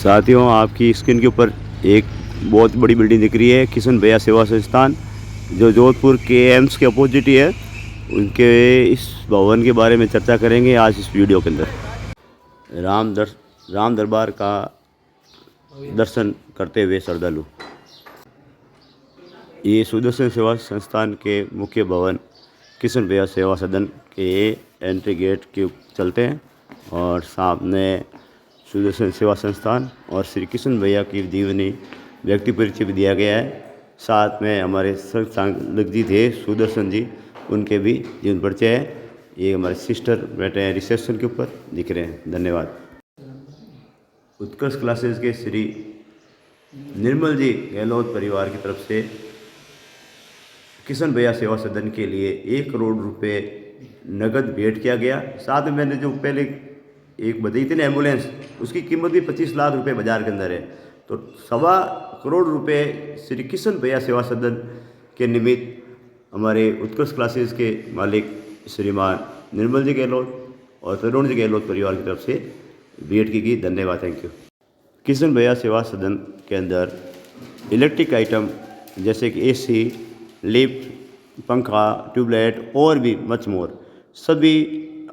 साथियों, आपकी स्क्रीन के ऊपर एक बहुत बड़ी बिल्डिंग दिख रही है, किशन भैया सेवा संस्थान, जो जोधपुर के एम्स के अपोजिट ही है। उनके इस भवन के बारे में चर्चा करेंगे आज इस वीडियो के अंदर। राम दरबार का दर्शन करते हुए श्रद्धालु। ये सुदर्शन सेवा संस्थान के मुख्य भवन किशन भैया सेवा सदन के एंट्री गेट के चलते हैं और सामने सुदर्शन सेवा संस्थान और श्री किशन भैया की जीवनी व्यक्ति परिचय भी दिया गया है। साथ में हमारे संस्थानक जी थे सुदर्शन जी, उनके भी जीवन परिचय है। ये हमारे सिस्टर बैठे हैं रिसेप्शन के ऊपर दिख रहे हैं। धन्यवाद। उत्कर्ष क्लासेस के श्री निर्मल जी गहलोत परिवार की तरफ से किशन भैया सेवा सदन के लिए 1 करोड़ रुपए नगद भेंट किया गया। साथ में मैंने जो पहले एक बताई थी ना एम्बुलेंस, उसकी कीमत भी 25 लाख रुपए बाजार के अंदर है। तो 1.25 करोड़ रुपए श्री किशन भैया सेवा सदन के निमित्त हमारे उत्कर्ष क्लासेस के मालिक श्रीमान निर्मल जी गहलोत और तरुण जी गहलोत परिवार की तरफ से भेंट की गई। धन्यवाद, थैंक यू। किशन भैया सेवा सदन के अंदर इलेक्ट्रिक आइटम जैसे कि एसी, लिफ्ट, पंखा, ट्यूबलाइट और भी मच मोर सभी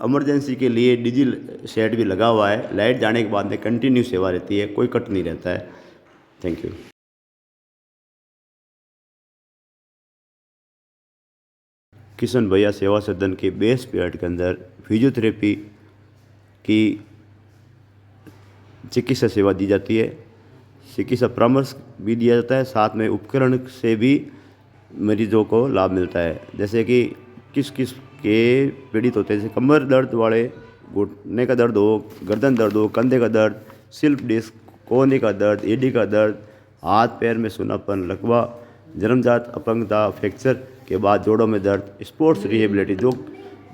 इमरजेंसी के लिए डीजल सेट भी लगा हुआ है। लाइट जाने के बाद में कंटिन्यू सेवा रहती है, कोई कट नहीं रहता है। Thank you. किशन भैया सेवा सदन के बेस पीरियड के अंदर फिजियोथेरेपी की चिकित्सा सेवा दी जाती है, चिकित्सा परामर्श भी दिया जाता है। साथ में उपकरण से भी मरीजों को लाभ मिलता है, जैसे कि किस किस के पीड़ित होते हैं, जैसे कमर दर्द वाले, घुटने का दर्द हो, गर्दन दर्द हो, कंधे का दर्द, स्लिप डिस्क, कोहनी का दर्द, एडी का दर्द, हाथ पैर में सूनापन, लकवा, जन्मजात अपंगता, फ्रैक्चर के बाद जोड़ों में दर्द, स्पोर्ट्स रिहेबिलिटी, जो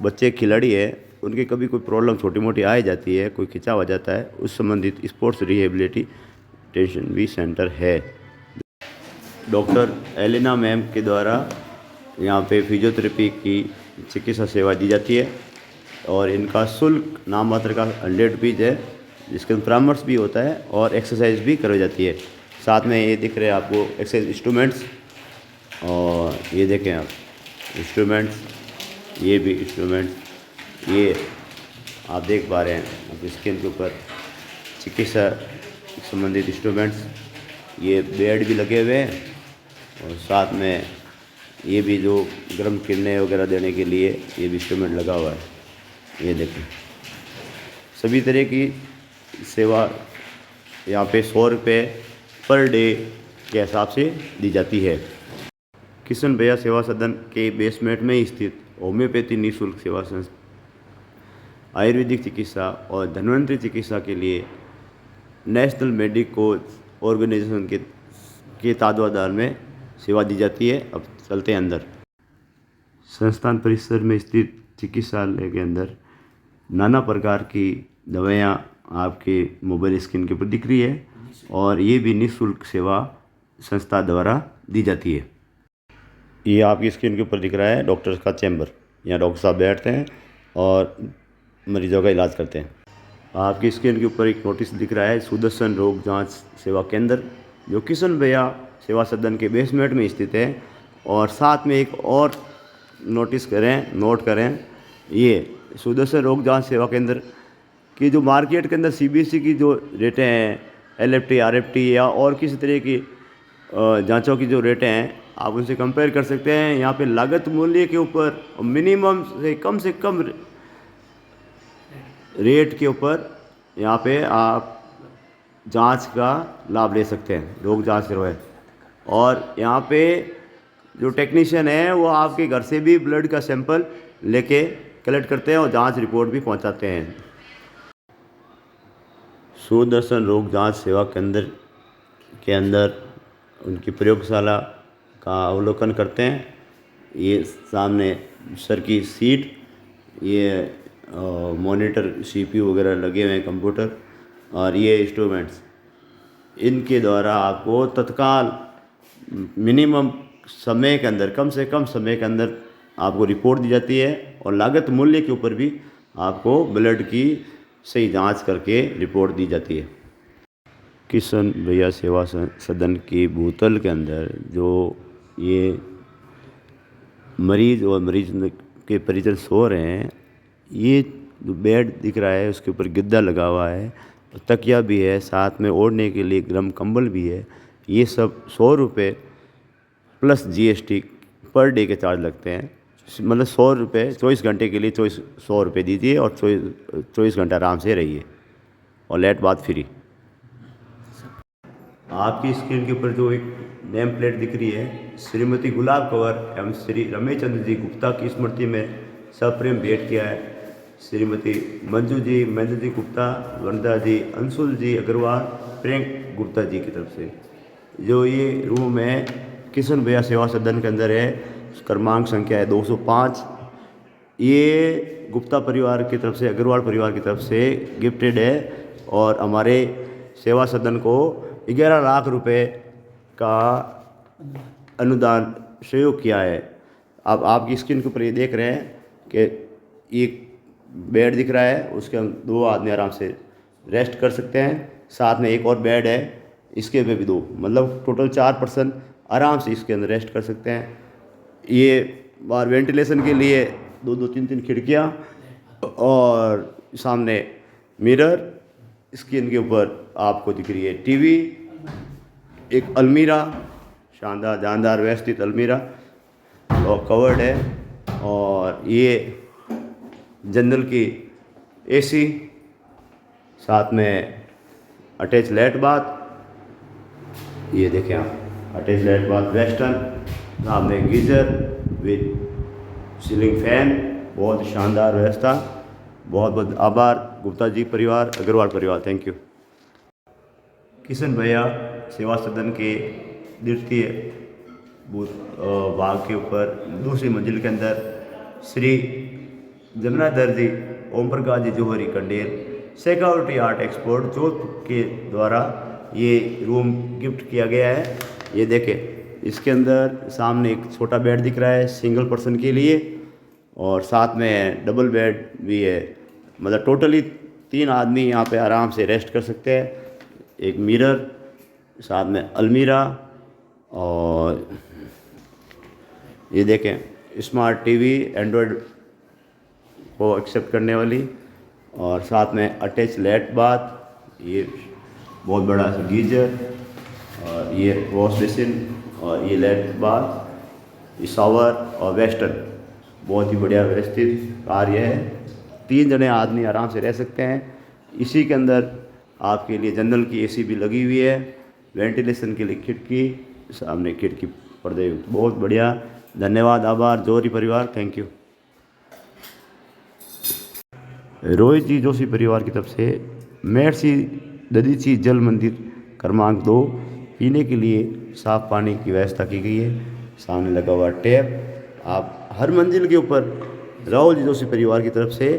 बच्चे खिलाड़ी हैं उनकी कभी कोई प्रॉब्लम छोटी मोटी आ जाती है, कोई खिंचाव आ जाता है, उस संबंधित स्पोर्ट्स रिहेबिलिटेशन भी सेंटर है। डॉक्टर एलिना मैम के द्वारा यहाँ पे फिजियोथेरेपी की चिकित्सा सेवा दी जाती है और इनका शुल्क नाम मात्र का 100 रुपीज़ है, जिसके परामर्श भी होता है और एक्सरसाइज भी करवाई जाती है। साथ में ये दिख रहे हैं आपको एक्सरसाइज इंस्ट्रूमेंट्स, और ये देखें आप इंस्ट्रूमेंट्स, ये भी इंस्ट्रूमेंट्स, ये आप देख पा रहे हैं आप स्क्रीन के ऊपर चिकित्सा संबंधित इंस्ट्रूमेंट्स। ये बेड भी लगे हुए हैं और साथ में ये भी जो गर्म किरणें वगैरह देने के लिए ये भी इंस्ट्रूमेंट लगा हुआ है। ये देखें, सभी तरह की सेवा यहाँ पे 100 रुपये पर डे के हिसाब से दी जाती है। किशन भैया सेवा सदन के बेसमेंट में स्थित होम्योपैथी निःशुल्क सेवा संस्था, आयुर्वेदिक चिकित्सा और धन्वंतरी चिकित्सा के लिए नेशनल मेडिकल ऑर्गेनाइजेशन के तत्वाधान में सेवा दी जाती है। अब चलते हैं अंदर। संस्थान परिसर में स्थित चिकित्सालय के अंदर नाना प्रकार की दवाइयाँ आपके मोबाइल स्क्रीन के ऊपर दिख रही है और ये भी निःशुल्क सेवा संस्था द्वारा दी जाती है। ये आपकी स्क्रीन के ऊपर दिख रहा है डॉक्टर का चैम्बर, यहाँ डॉक्टर साहब बैठते हैं और मरीजों का इलाज करते हैं। आपकी स्क्रीन के ऊपर एक नोटिस दिख रहा है सुदर्शन रोग जांच सेवा केंद्र, जो किशन भैया सेवा सदन के बेसमेंट में स्थित है। और साथ में एक और नोट करें, ये सुदर्शन रोग जांच सेवा केंद्र की जो मार्केट के अंदर सीबीएसई की जो रेटें हैं, एलएफटी, आरएफटी या और किसी तरह की जांचों की जो रेटें हैं, आप उनसे कंपेयर कर सकते हैं। यहाँ पे लागत मूल्य के ऊपर मिनिमम से कम रेट के ऊपर यहाँ पे आप जांच का लाभ ले सकते हैं, रोग जांच करवाएं। और यहाँ पे जो टेक्नीशियन है वो आपके घर से भी ब्लड का सैंपल लेके कलेक्ट करते हैं और जांच रिपोर्ट भी पहुँचाते हैं। सुदर्शन रोग जांच सेवा केंद्र के अंदर उनकी प्रयोगशाला का अवलोकन करते हैं। ये सामने सर की सीट, ये मॉनिटर, सीपीयू वगैरह लगे हुए हैं, कंप्यूटर, और ये इंस्ट्रूमेंट्स, इनके द्वारा आपको तत्काल मिनिमम समय के अंदर, कम से कम समय के अंदर आपको रिपोर्ट दी जाती है और लागत मूल्य के ऊपर भी आपको ब्लड की सही जांच करके रिपोर्ट दी जाती है। किशन भैया सेवा सदन की बोतल के अंदर जो ये मरीज और मरीज के परिजन सो रहे हैं, ये जो बेड दिख रहा है उसके ऊपर गद्दा लगा हुआ है, तकिया भी है, साथ में ओढ़ने के लिए गर्म कंबल भी है। ये सब 100 रुपये प्लस GST पर डे के चार्ज लगते हैं। मतलब 100 रुपये 24 घंटे के लिए 100 रुपये दीजिए और 24 घंटा आराम से रहिए और लेट बाद फ्री। आपकी स्क्रीन के ऊपर जो एक नेम प्लेट दिख रही है, श्रीमती गुलाब कंवर एवं श्री रमेश चंद्र जी गुप्ता की स्मृति में सप्रेम भेंट किया है। श्रीमती मंजू जी, महेंद्र जी गुप्ता, वंदा जी, अंशुल जी अग्रवाल, प्रियंक गुप्ता जी की तरफ से। जो ये रूम है किशन भैया सेवा सदन के अंदर है, क्रमांक संख्या है 205। ये गुप्ता परिवार की तरफ से, अग्रवाल परिवार की तरफ से गिफ्टेड है और हमारे सेवा सदन को 11 लाख रुपए का अनुदान सहयोग किया है। अब आपकी स्क्रीन के ऊपर ये देख रहे हैं कि एक बेड दिख रहा है, उसके अंदर 2 आदमी आराम से रेस्ट कर सकते हैं। साथ में एक और बेड है, इसके पे भी 2, मतलब टोटल 4 पर्सन आराम से इसके अंदर रेस्ट कर सकते हैं। ये बाहर वेंटिलेशन के लिए 2-2, 3-3 खिड़कियाँ और सामने मिरर। स्क्रीन के ऊपर आपको दिख रही है टीवी, एक अलमीरा, शानदार जानदार व्यवस्थित अलमीरा और कवर्ड है, और ये जनरल की AC, साथ में अटैच लेट बाथ। ये देखें आप, अटैच लेट बाथ वेस्टर्न, सामने गीजर विद सीलिंग फैन। बहुत शानदार व्यवस्था। बहुत बहुत आभार गुप्ता जी परिवार, अग्रवाल परिवार, थैंक यू। किशन भैया सेवा सदन के द्वितीय भाग के ऊपर दूसरी मंजिल के अंदर Shri Jamunadhar ji, Om Prakash ji Jauhari Kandel, security art export Jodhpur के द्वारा ये रूम गिफ्ट किया गया है। ये देखें, इसके अंदर सामने एक छोटा बेड दिख रहा है सिंगल पर्सन के लिए, और साथ में डबल बेड भी है। मतलब टोटली 3 आदमी यहाँ पे आराम से रेस्ट कर सकते हैं। एक मिरर, साथ में अलमीरा, और ये देखें स्मार्ट टीवी एंड्रॉयड को एक्सेप्ट करने वाली, और साथ में अटैच लेट बाथ, ये बहुत बड़ा गीजर, और ये वॉश बेसिन, और ये लेट बाथ, ये शावर और वेस्टर्न। बहुत ही बढ़िया व्यवस्थित कार्य है। 3 जने आदमी आराम से रह सकते हैं। इसी के अंदर आपके लिए जनरल की AC भी लगी हुई है, वेंटिलेशन के लिए खिड़की, सामने खिड़की पर्दे। बहुत बढ़िया, धन्यवाद, आभार जौहरी परिवार, थैंक यू। रोहित जी जोशी परिवार की तरफ से महर्षि दधीची जल मंदिर क्रमांक 2 पीने के लिए साफ पानी की व्यवस्था की गई है। सामने लगा हुआ टैप। आप हर मंजिल के ऊपर राहुल जी जोशी परिवार की तरफ से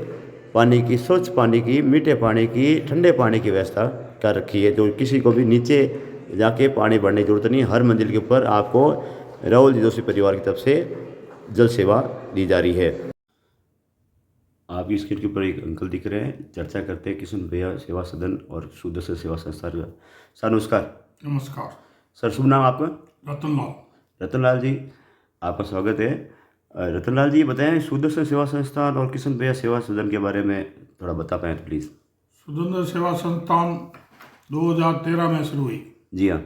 पानी की, स्वच्छ पानी की, मीठे पानी की, ठंडे पानी की व्यवस्था कर रखी है, जो किसी को भी नीचे जाके पानी भरने की जरूरत नहीं। हर मंजिल के ऊपर आपको राहुल जी जोशी परिवार की तरफ से जल सेवा दी जा रही है। आपकी स्क्रीन के ऊपर एक अंकल दिख रहे हैं, चर्चा करते हैं किशन भैया सेवा सदन और सुदर्शन सेवा संस्था। सर नमस्कार। नमस्कार सर, शुभ नाम आपका? रतनलाल। रतनलाल जी, आपका स्वागत है। रतनलाल जी, बताएं सुदर्शन सेवा संस्थान और किशन भैया सेवा सदन के बारे में थोड़ा बता पाएँ तो प्लीज़। सुदर्शन सेवा संस्थान 2013 में शुरू हुई। जी हाँ।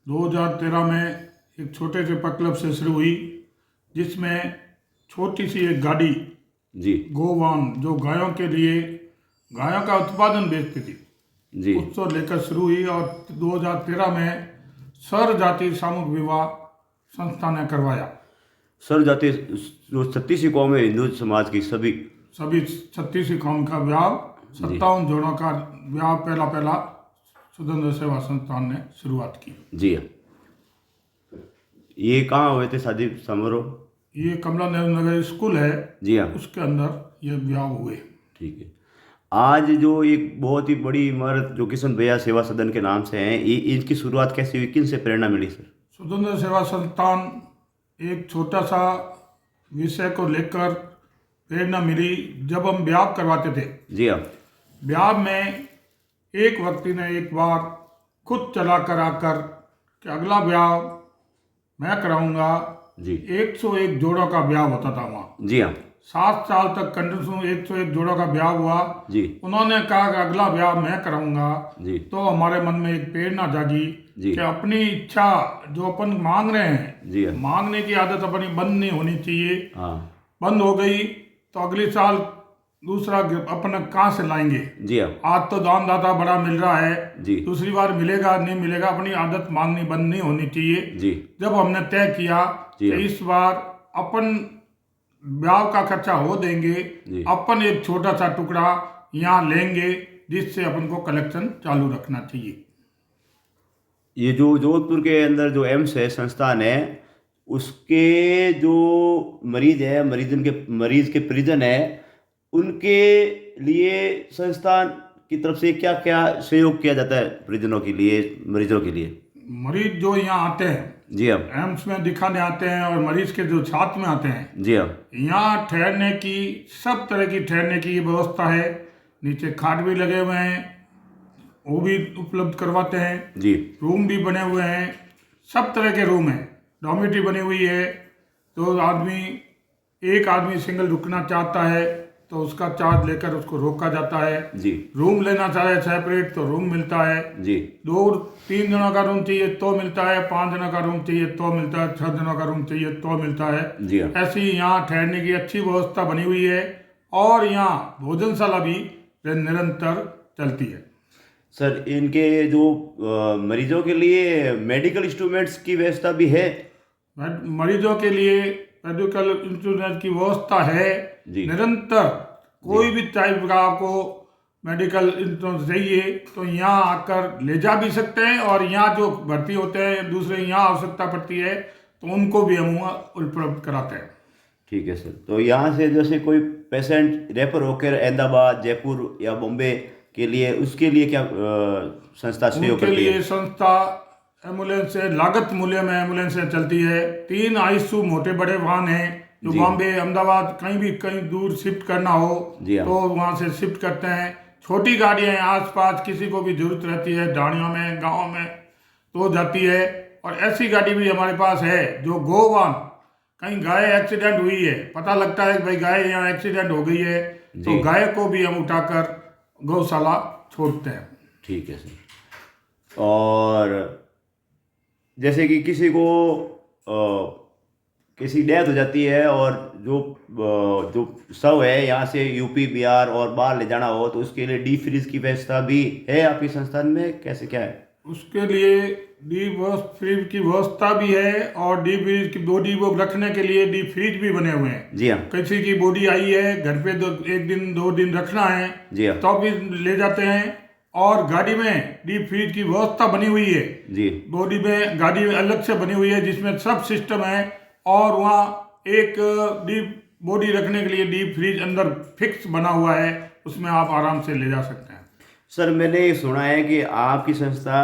2013 में एक छोटे से क्लब से शुरू हुई, जिसमें छोटी सी एक गाड़ी जी, गोवान, जो गायों के लिए गायों का उत्पादन बेचती थी जी, उसको लेकर शुरू हुई। और 2013 में सर जाति सामूहिक विवाह संस्था ने करवाया। सर जाति जो 36 कौम है हिंदू समाज की, सभी 36 कौम का विवाह, 57 जोड़ों का विवाह पहला सुदर्शन सेवा संस्थान ने शुरुआत की। जी हाँ। ये कहाँ हुए थे शादी समारोह? ये कमला नेहरू नगर स्कूल है, जी हाँ, उसके अंदर ये विवाह हुए। ठीक है। आज जो एक बहुत ही बड़ी इमारत जो किशन भैया सेवा सदन के नाम से है, ये इनकी शुरुआत कैसे हुई, किन से प्रेरणा मिली सर? सुदर्शन सेवा संस्थान एक छोटा सा विषय को लेकर प्रेरणा मिली जब हम ब्याह करवाते थे। जी हाँ। ब्याह में एक व्यक्ति ने एक बार खुद चला कर आकर कि अगला ब्याह मैं कराऊंगा। जी 101 जोड़ों का ब्याह होता था वहाँ। जी हाँ 7 साल तक कंटिन्यू 101 जोड़ों का ब्याह हुआ। जी उन्होंने कहा कि अगला ब्याह मैं कराऊंगा। जी तो हमारे मन में एक प्रेरणा जागी जी कि अपनी इच्छा जो अपन मांग रहे हैं, जी हाँ मांगने की आदत अपनी बंद नहीं होनी चाहिए। हाँ बंद हो गई तो अगले साल दूसरा अपन कहाँ से लाएंगे। जी हाँ आज तो दानदाता बड़ा मिल रहा है, जी दूसरी बार मिलेगा नहीं मिलेगा, अपनी आदत मांगनी बंद नहीं होनी चाहिए। जी जब हमने तय किया जी कि हाँ। इस बार अपन ब्याह का खर्चा हो देंगे, जी अपन एक छोटा सा टुकड़ा यहाँ लेंगे जिससे अपन को कलेक्शन चालू रखना चाहिए। ये जो जोधपुर के अंदर जो एम्स है संस्थान है, उसके जो मरीज है, मरीज के परिजन है, उनके लिए संस्थान की तरफ से क्या क्या सहयोग किया जाता है परिजनों के लिए, मरीजों के लिए? मरीज जो यहाँ आते हैं, जी हाँ एम्स में दिखाने आते हैं, और मरीज के जो साथ में आते हैं, जी हाँ यहाँ ठहरने की सब तरह की ठहरने की व्यवस्था है। नीचे खाट भी लगे हुए हैं, वो भी उपलब्ध करवाते हैं। जी रूम भी बने हुए हैं, सब तरह के रूम हैं। डॉर्मेट्री बनी हुई है। तो एक आदमी सिंगल रुकना चाहता है तो उसका चार्ज लेकर उसको रोका जाता है। जी रूम लेना चाहे सेपरेट तो रूम मिलता है। जी 2-3 जनों का रूम चाहिए तो मिलता है, 5 जनों का रूम चाहिए तो मिलता है, 6 जनों का रूम चाहिए तो मिलता है। जी हाँ ऐसी यहाँ ठहरने की अच्छी व्यवस्था बनी हुई है, और यहाँ भोजनशाला भी निरंतर चलती है। सर, इनके जो मरीजों के लिए मेडिकल इंस्ट्रूमेंट्स की व्यवस्था भी है? मरीजों के लिए मेडिकल इंश्योरेंस की व्यवस्था है जी। निरंतर। कोई भी टाइप का आपको मेडिकल इंश्योरेंस चाहिए तो यहाँ आकर ले जा भी सकते हैं, और यहाँ जो भर्ती होते हैं दूसरे यहाँ आवश्यकता पड़ती है तो उनको भी हम उपलब्ध कराते हैं। ठीक है सर। तो यहाँ से जैसे कोई पेशेंट रेफर होकर अहमदाबाद, जयपुर या बॉम्बे के लिए, उसके लिए क्या संस्था सहयोग उनके करती है? लिए संस्था एम्बुलेंस से लागत मूल्य में एम्बुलेंसें चलती है। 3 आईसीयू मोटे बड़े वाहन हैं जो जी। बॉम्बे, अहमदाबाद कहीं दूर शिफ्ट करना हो जी हाँ। तो वहाँ से शिफ्ट करते हैं। छोटी गाड़ियाँ हैं, आसपास किसी को भी जरूरत रहती है ढाणियों में, गाँव में, तो जाती है। और ऐसी गाड़ी भी हमारे पास है जो गोवान, कहीं गाय एक्सीडेंट हुई है, पता लगता है कि भाई गाय यहाँ एक्सीडेंट हो गई है, तो जी। गाय को भी हम उठाकर गौशाला छोड़ते हैं। ठीक है सर। और जैसे कि किसी को किसी डेथ हो जाती है और जो शव है यहाँ से यूपी, बिहार और बाहर ले जाना हो, तो उसके लिए डी फ्रीज की व्यवस्था भी है आपके संस्थान में? कैसे क्या है उसके लिए डी फ्रीज की व्यवस्था भी है, और डी फ्रीज की बॉडी को रखने के लिए डी फ्रीज भी बने हुए हैं। जी हाँ किसी की बॉडी आई है, घर पे 1 दिन 2 दिन रखना है जी हाँ तो भी ले जाते हैं। और गाड़ी में डी फ्रीज की व्यवस्था बनी हुई है। जी बॉडी में गाड़ी में अलग से बनी हुई है जिसमें सब सिस्टम है, और वहाँ एक डीप बॉडी रखने के लिए डीप फ्रीज अंदर फिक्स बना हुआ है, उसमें आप आराम से ले जा सकते हैं। सर, मैंने ये सुना है कि आपकी संस्था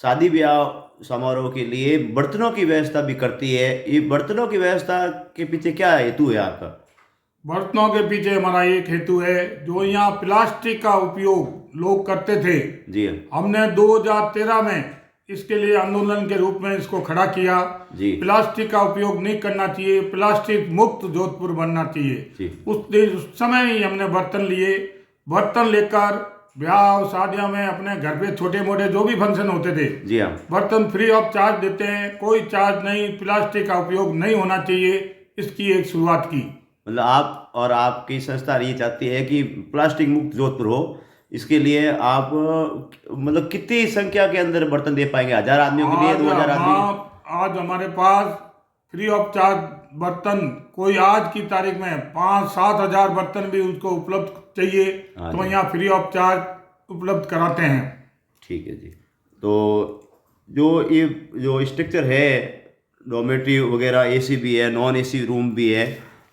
शादी ब्याह समारोह के लिए बर्तनों की व्यवस्था भी करती है। ये बर्तनों की व्यवस्था के पीछे क्या हेतु है आपका? बर्तनों के पीछे हमारा एक हेतु है, जो यहाँ प्लास्टिक का उपयोग लोग करते थे, जी हमने 2013 में इसके लिए आंदोलन के रूप में इसको खड़ा किया। जी प्लास्टिक का उपयोग नहीं करना चाहिए, प्लास्टिक मुक्त जोधपुर बनना चाहिए। जी उस समय ही हमने बर्तन लिए। बर्तन लेकर ब्याह शादियों में अपने घर पे छोटे मोटे जो भी फंक्शन होते थे, जी हाँ बर्तन फ्री ऑफ चार्ज देते हैं, कोई चार्ज नहीं, प्लास्टिक का उपयोग नहीं होना चाहिए, इसकी एक शुरुआत की। मतलब आप और आपकी संस्था ये चाहती है कि प्लास्टिक मुक्त जोधपुर हो। इसके लिए आप मतलब कितनी संख्या के अंदर बर्तन दे पाएंगे? 1000 आदमियों के लिए, 2000 आदमी? आज हमारे पास फ्री ऑफ चार्ज बर्तन, कोई आज की तारीख में 5-7 हजार बर्तन भी उसको उपलब्ध चाहिए तो यहाँ फ्री ऑफ चार्ज उपलब्ध कराते हैं। ठीक है जी। तो जो स्ट्रक्चर है, डॉर्मेट्री वगैरह, एसी भी है, नॉन एसी रूम भी है,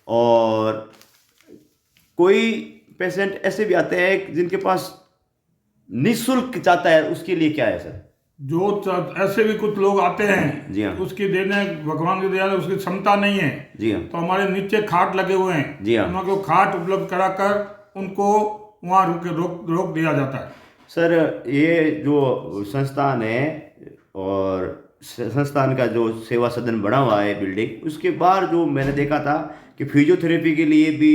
और कोई पेशेंट ऐसे भी आते हैं जिनके पास निःशुल्क चाहता है, उसके लिए क्या है सर? ऐसे भी कुछ लोग आते हैं जी हाँ उसकी देने, भगवान की दया से उसकी क्षमता नहीं है, जी हाँ तो हमारे नीचे खाट लगे हुए हैं, जी हाँ उनको खाट उपलब्ध कराकर उनको वहाँ रोक दिया जाता है। सर ये जो संस्थान है और संस्थान का जो सेवा सदन बना हुआ है बिल्डिंग, उसके बाहर जो मैंने देखा था कि फिजियोथेरेपी के लिए भी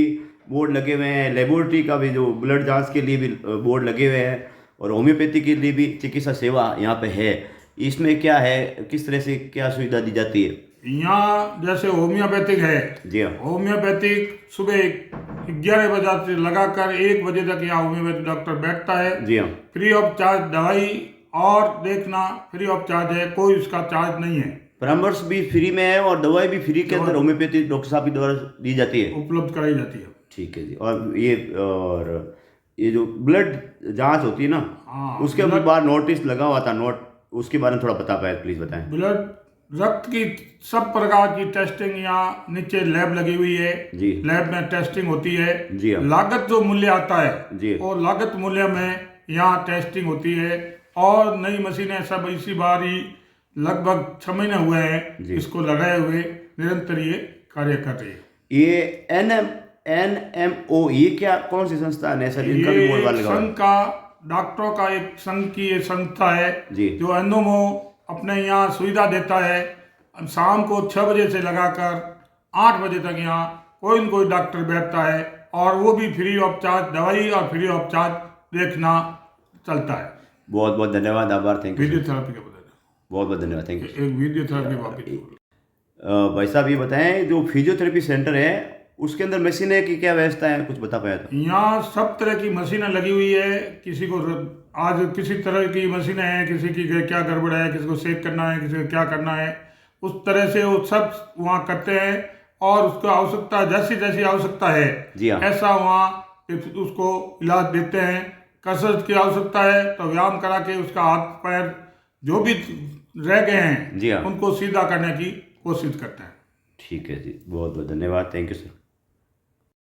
बोर्ड लगे हुए हैं, लेबोरेटरी का भी जो ब्लड जांच के लिए भी बोर्ड लगे हुए हैं, और होम्योपैथी के लिए भी चिकित्सा सेवा यहाँ पे है। इसमें क्या है, किस तरह से क्या सुविधा दी जाती है? यहाँ जैसे होम्योपैथिक है, जी हाँ। होम्योपैथिक सुबह 11 बजे से लगाकर 1 बजे तक यहाँ होम्योपैथिक डॉक्टर बैठता है। जी हाँ। फ्री ऑफ चार्ज दवाई और देखना फ्री ऑफ चार्ज है, कोई उसका चार्ज नहीं है। परामर्श भी फ्री में है और दवाई भी फ्री के अंदर होम्योपैथी डॉक्टर साहब के द्वारा दी जाती है, उपलब्ध कराई जाती है। ठीक है जी। और ये जो ब्लड जांच होती है ना, हाँ, उसके बाद नोटिस लगा हुआ था, नोट उसके बारे में थोड़ा बता पाए प्लीज बताएं। ब्लड रक्त की सब प्रकार की टेस्टिंग यहाँ नीचे लैब लगी हुई है जी। लैब में टेस्टिंग होती है जी हाँ। लागत जो मूल्य आता है जी। और लागत मूल्य में यहाँ टेस्टिंग होती है और नई मशीनें सब इसी बार ही लगभग 6 महीने हुए हैं इसको लगाए हुए, निरंतर ये कार्य कर रही है। ये NMO ये क्या, कौन सी संस्थान है सर? इनका भी बोर्ड वाला लगा हुआ है। संघ का, डॉक्टरों का एक संघ की ये संस्था है जी। जो एनोमो अपने यहाँ सुविधा देता है। शाम को 6 बजे से लगाकर 8 बजे तक यहाँ कोई न कोई डॉक्टर बैठता है और वो भी फ्री ऑफ चार्ज दवाई और फ्री ऑफ चार्ज देखना चलता है। बहुत बहुत धन्यवाद, आभार, थैंक यू। वीडियोथेरेपी के बदले बहुत बहुत धन्यवाद, थैंक यू। एक वीडियोथेरेपी वापिस भाई साहब ये बताएं, जो फिजियोथेरेपी सेंटर है उसके अंदर मशीनें की क्या व्यवस्था है, कुछ बता पाया तो? यहाँ सब तरह की मशीनें लगी हुई है। किसी को आज किसी तरह की मशीनें हैं, किसी की क्या गड़बड़ है, किसी को सेक करना है, किसी को क्या करना है, उस तरह से वो सब वहाँ करते हैं और उसको आवश्यकता जैसी जैसी आवश्यकता है जी हाँ। ऐसा वहाँ उसको इलाज देते हैं। कसरत की आवश्यकता है तो व्यायाम करा के उसका हाथ पैर जो भी रह गए हैं जी हाँ। उनको सीधा करने की कोशिश करते हैं। ठीक है जी, बहुत बहुत धन्यवाद, थैंक यू सर।